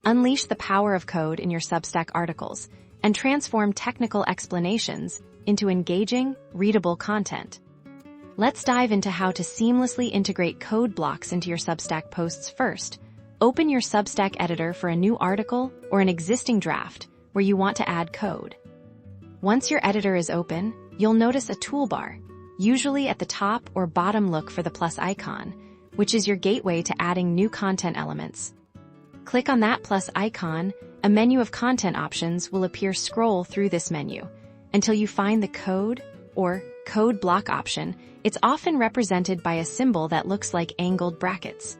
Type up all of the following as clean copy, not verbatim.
Unleash the power of code in your Substack articles and transform technical explanations into engaging, readable content. Let's dive into how to seamlessly integrate code blocks into your Substack posts first. Open your Substack editor for a new article or an existing draft where you want to add code. Once your editor is open, you'll notice a toolbar, usually at the top or bottom. Look for the plus icon, which is your gateway to adding new content elements. Click on that plus icon, a menu of content options will appear. Scroll through this menu until you find the code or code block option. It's often represented by a symbol that looks like angled brackets.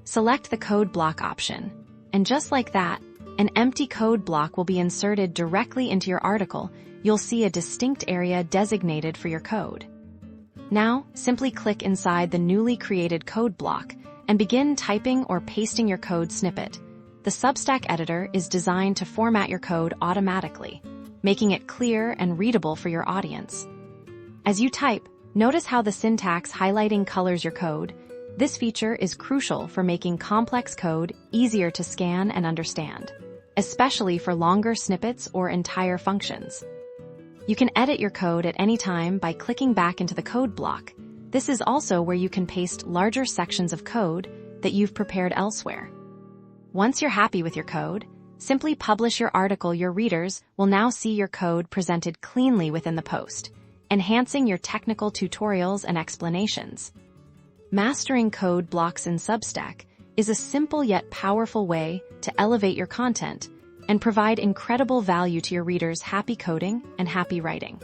Select the code block option, and just like that, an empty code block will be inserted directly into your article. You'll see a distinct area designated for your code. Now, simply click inside the newly created code block and begin typing or pasting your code snippet. The Substack editor is designed to format your code automatically, making it clear and readable for your audience. As you type, notice how the syntax highlighting colors your code. This feature is crucial for making complex code easier to scan and understand, especially for longer snippets or entire functions. You can edit your code at any time by clicking back into the code block. This is also where you can paste larger sections of code that you've prepared elsewhere. Once you're happy with your code, simply publish your article. Your readers will now see your code presented cleanly within the post, enhancing your technical tutorials and explanations. Mastering code blocks in Substack is a simple yet powerful way to elevate your content and provide incredible value to your readers. Happy coding and happy writing.